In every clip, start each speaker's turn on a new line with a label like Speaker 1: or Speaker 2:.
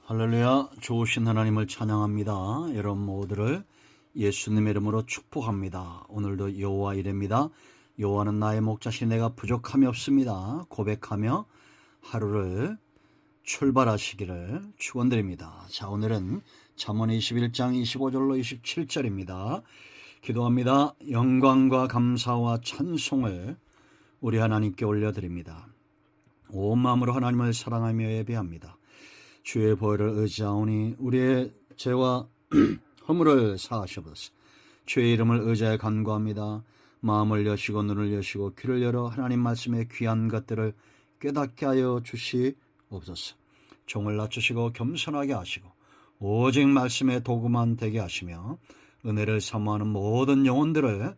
Speaker 1: 할렐루야. 좋으신 하나님을 찬양합니다. 여러분 모두를 예수님의 이름으로 축복합니다. 오늘도 여호와 이레입니다. 여호와는 나의 목자시니 내가 부족함이 없습니다. 고백하며 하루를 출발하시기를 축원드립니다. 자, 오늘은 잠언 21장 25절로 27절입니다. 기도합니다. 영광과 감사와 찬송을 우리 하나님께 올려드립니다. 온 마음으로 하나님을 사랑하며 예배합니다. 주의 보혈을 의지하오니 우리의 죄와 허물을 사하시옵소서. 주의 이름을 의지하여 간구합니다. 마음을 여시고 눈을 여시고 귀를 열어 하나님 말씀의 귀한 것들을 깨닫게 하여 주시옵소서. 종을 낮추시고 겸손하게 하시고 오직 말씀의 도구만 되게 하시며 은혜를 사모하는 모든 영혼들을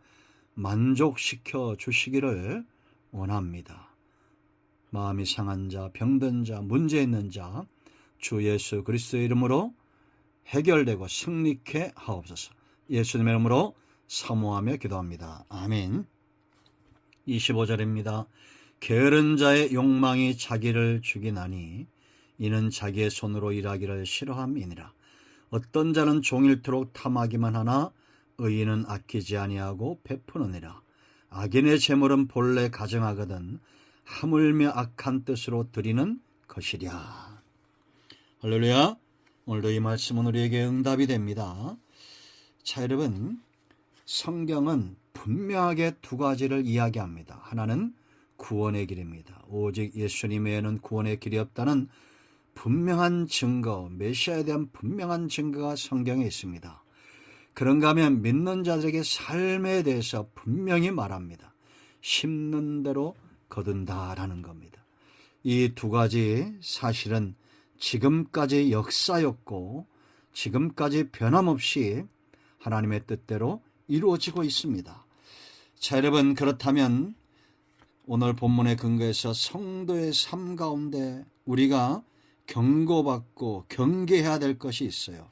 Speaker 1: 만족시켜 주시기를 원합니다. 마음이 상한 자, 병든 자, 문제 있는 자 주 예수 그리스도의 이름으로 해결되고 승리케 하옵소서. 예수님의 이름으로 사모하며 기도합니다. 아멘. 25절입니다. 게으른 자의 욕망이 자기를 죽이나니 이는 자기의 손으로 일하기를 싫어함이니라. 어떤 자는 종일토록 탐하기만 하나 의인은 아끼지 아니하고 베푸느니라. 악인의 재물은 본래 가증하거든 하물며 악한 뜻으로 드리는 것이랴. 할렐루야. 오늘도 이 말씀은 우리에게 응답이 됩니다. 자, 여러분, 성경은 분명하게 두 가지를 이야기합니다. 하나는 구원의 길입니다. 오직 예수님 외에는 구원의 길이 없다는 분명한 증거, 메시아에 대한 분명한 증거가 성경에 있습니다. 그런가 하면 믿는 자들에게 삶에 대해서 분명히 말합니다. 심는 대로 거둔다라는 겁니다. 이 두 가지 사실은 지금까지 역사였고 지금까지 변함없이 하나님의 뜻대로 이루어지고 있습니다. 자, 여러분, 그렇다면 오늘 본문의 근거에서 성도의 삶 가운데 우리가 경고받고 경계해야 될 것이 있어요.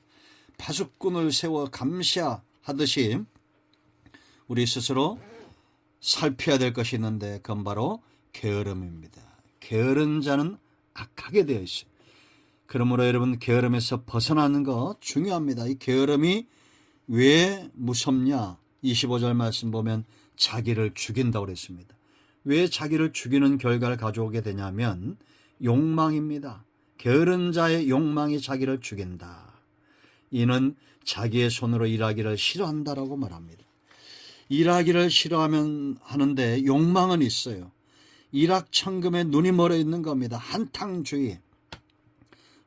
Speaker 1: 파수꾼을 세워 감시하듯이 우리 스스로 살펴야 될 것이 있는데 그건 바로 게으름입니다. 게으른 자는 악하게 되어 있어요. 그러므로 여러분, 게으름에서 벗어나는 거 중요합니다. 이 게으름이 왜 무섭냐? 25절 말씀 보면 자기를 죽인다고 그랬습니다. 왜 자기를 죽이는 결과를 가져오게 되냐면 욕망입니다. 게으른 자의 욕망이 자기를 죽인다. 이는 자기의 손으로 일하기를 싫어한다라고 말합니다. 일하기를 싫어하면 하는데 욕망은 있어요. 일확천금에 눈이 멀어 있는 겁니다. 한탕주의.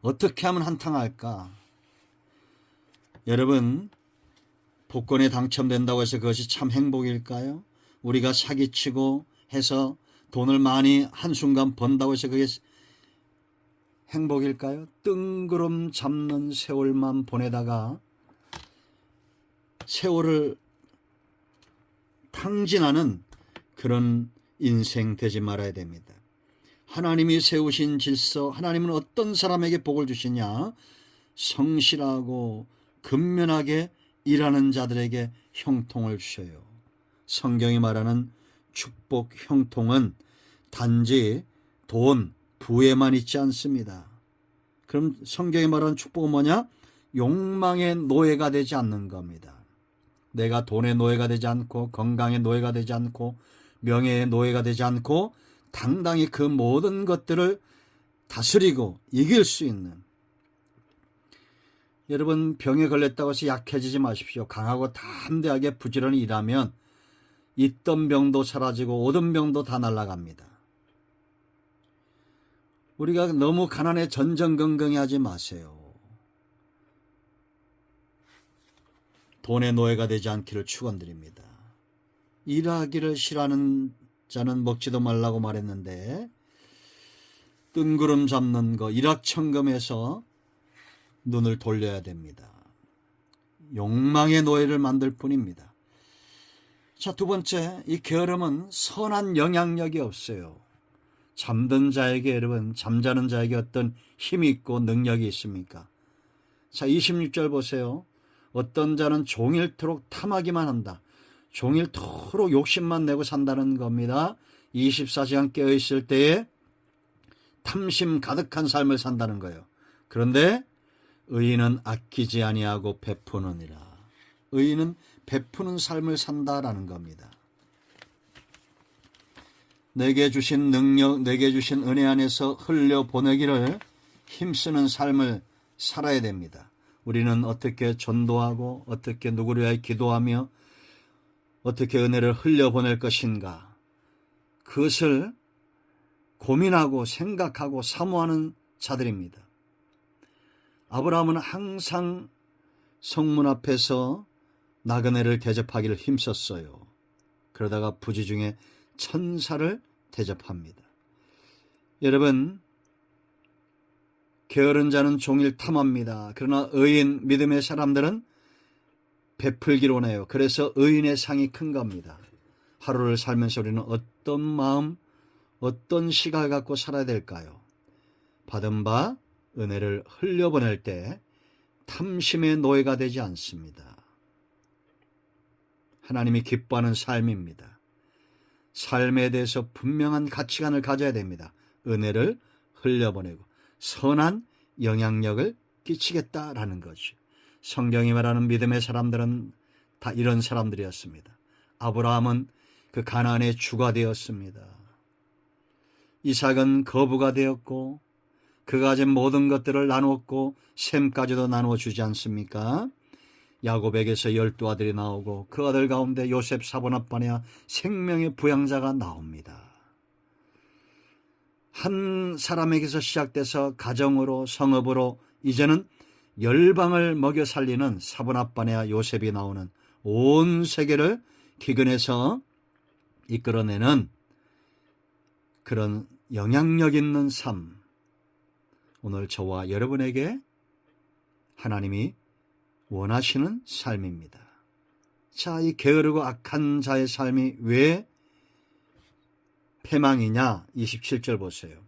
Speaker 1: 어떻게 하면 한탕할까? 여러분, 복권에 당첨된다고 해서 그것이 참 행복일까요? 우리가 사기치고 해서 돈을 많이 한순간 번다고 해서 그게 행복일까요? 뜬구름 잡는 세월만 보내다가 세월을 탕진하는 그런 인생 되지 말아야 됩니다. 하나님이 세우신 질서, 하나님은 어떤 사람에게 복을 주시냐? 성실하고 근면하게 일하는 자들에게 형통을 주셔요. 성경이 말하는 축복 형통은 단지 돈, 부에만 있지 않습니다. 그럼 성경이 말하는 축복은 뭐냐? 욕망의 노예가 되지 않는 겁니다. 내가 돈의 노예가 되지 않고 건강의 노예가 되지 않고 명예의 노예가 되지 않고 당당히 그 모든 것들을 다스리고 이길 수 있는, 여러분, 병에 걸렸다고 해서 약해지지 마십시오. 강하고 담대하게 부지런히 일하면 있던 병도 사라지고 오던 병도 다 날아갑니다. 우리가 너무 가난에 전전긍긍히 하지 마세요. 돈의 노예가 되지 않기를 축원드립니다. 일하기를 싫어하는 자는 먹지도 말라고 말했는데 뜬구름 잡는 거, 일확천금에서 눈을 돌려야 됩니다. 욕망의 노예를 만들 뿐입니다. 자, 두 번째, 이 게으름은 선한 영향력이 없어요. 잠든 자에게, 여러분, 잠자는 자에게 어떤 힘이 있고 능력이 있습니까? 자, 26절 보세요. 어떤 자는 종일토록 탐하기만 한다. 종일토록 욕심만 내고 산다는 겁니다. 24시간 깨어있을 때에 탐심 가득한 삶을 산다는 거예요. 그런데 의인은 아끼지 아니하고 베푸느니라. 의인은 베푸는 삶을 산다라는 겁니다. 내게 주신 능력, 내게 주신 은혜 안에서 흘려보내기를 힘쓰는 삶을 살아야 됩니다. 우리는 어떻게 전도하고 어떻게 누구를 위하여 기도하며 어떻게 은혜를 흘려보낼 것인가, 그것을 고민하고 생각하고 사모하는 자들입니다. 아브라함은 항상 성문 앞에서 나그네를 대접하기를 힘썼어요. 그러다가 부지 중에 천사를 대접합니다. 여러분, 게으른 자는 종일 탐합니다. 그러나 의인, 믿음의 사람들은 베풀기를 원해요. 그래서 의인의 상이 큰 겁니다. 하루를 살면서 우리는 어떤 마음, 어떤 시각을 갖고 살아야 될까요? 받은 바 은혜를 흘려보낼 때 탐심의 노예가 되지 않습니다. 하나님이 기뻐하는 삶입니다. 삶에 대해서 분명한 가치관을 가져야 됩니다. 은혜를 흘려보내고 선한 영향력을 끼치겠다라는 거죠. 성경이 말하는 믿음의 사람들은 다 이런 사람들이었습니다. 아브라함은 그 가나안의 주가 되었습니다. 이삭은 거부가 되었고 그가 가진 모든 것들을 나누었고 셈까지도 나누어 주지 않습니까? 야곱에게서 12아들이 나오고 그 아들 가운데 요셉 사본합반야 생명의 부양자가 나옵니다. 한 사람에게서 시작돼서 가정으로 성읍으로 이제는 열방을 먹여 살리는 사본합반야 요셉이 나오는 온 세계를 기근해서 이끌어내는 그런 영향력 있는 삶, 오늘 저와 여러분에게 하나님이 원하시는 삶입니다. 자, 이 게으르고 악한 자의 삶이 왜 패망이냐? 27절 보세요.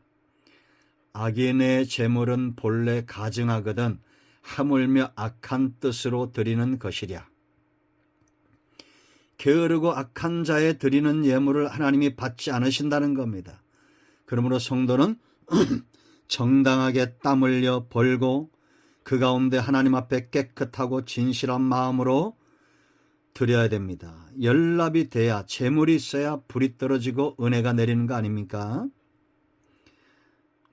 Speaker 1: 악인의 재물은 본래 가증하거든 하물며 악한 뜻으로 드리는 것이랴. 게으르고 악한 자의 드리는 예물을 하나님이 받지 않으신다는 겁니다. 그러므로 성도는 정당하게 땀 흘려 벌고 그 가운데 하나님 앞에 깨끗하고 진실한 마음으로 드려야 됩니다. 연락이 돼야, 재물이 있어야 불이 떨어지고 은혜가 내리는 거 아닙니까?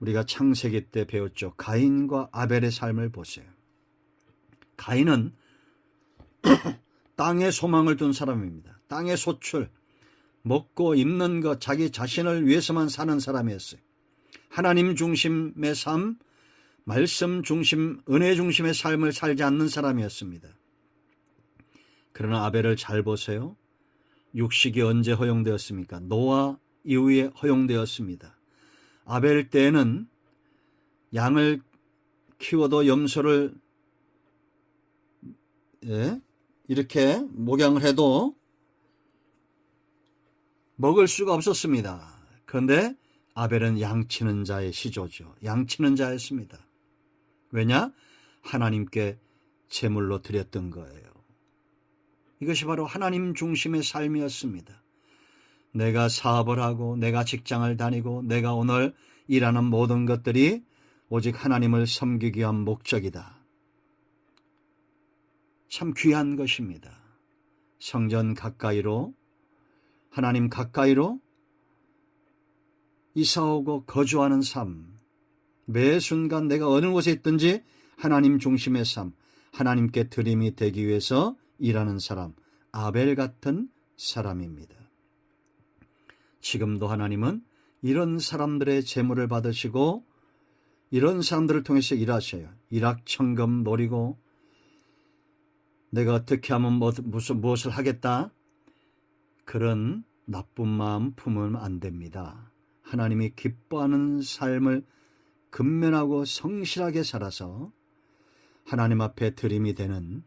Speaker 1: 우리가 창세기 때 배웠죠. 가인과 아벨의 삶을 보세요. 가인은 땅에 소망을 둔 사람입니다. 땅의 소출, 먹고 입는 것, 자기 자신을 위해서만 사는 사람이었어요. 하나님 중심의 삶, 말씀 중심, 은혜 중심의 삶을 살지 않는 사람이었습니다. 그러나 아벨을 잘 보세요. 육식이 언제 허용되었습니까? 노아 이후에 허용되었습니다. 아벨 때에는 양을 키워도 염소를 이렇게 목양을 해도 먹을 수가 없었습니다. 그런데 아벨은 양치는 자의 시조죠. 양치는 자였습니다. 왜냐? 하나님께 제물로 드렸던 거예요. 이것이 바로 하나님 중심의 삶이었습니다. 내가 사업을 하고 내가 직장을 다니고 내가 오늘 일하는 모든 것들이 오직 하나님을 섬기기 위한 목적이다. 참 귀한 것입니다. 성전 가까이로, 하나님 가까이로 이사오고 거주하는 삶, 매 순간 내가 어느 곳에 있든지 하나님 중심의 삶, 하나님께 드림이 되기 위해서 일하는 사람, 아벨 같은 사람입니다. 지금도 하나님은 이런 사람들의 재물을 받으시고 이런 사람들을 통해서 일하셔요. 일확천금 노리고 내가 어떻게 하면 무엇을 하겠다, 그런 나쁜 마음 품으면 안 됩니다. 하나님이 기뻐하는 삶을 근면하고 성실하게 살아서 하나님 앞에 드림이 되는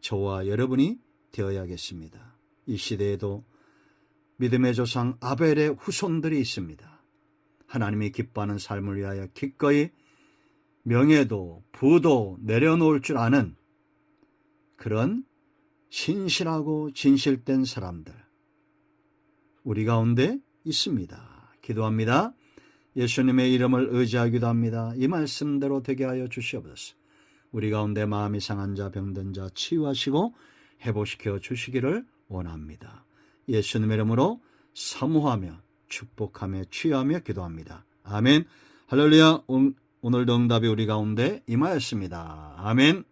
Speaker 1: 저와 여러분이 되어야겠습니다. 이 시대에도 믿음의 조상 아벨의 후손들이 있습니다. 하나님이 기뻐하는 삶을 위하여 기꺼이 명예도 부도 내려놓을 줄 아는 그런 신실하고 진실된 사람들, 우리 가운데 있습니다. 기도합니다. 예수님의 이름을 의지하기도 합니다. 이 말씀대로 되게 하여 주시옵소서. 우리 가운데 마음이 상한 자, 병든 자 치유하시고 회복시켜 주시기를 원합니다. 예수님의 이름으로 사모하며 축복하며 치유하며 기도합니다. 아멘. 할렐루야. 오늘도 응답이 우리 가운데 임하였습니다. 아멘.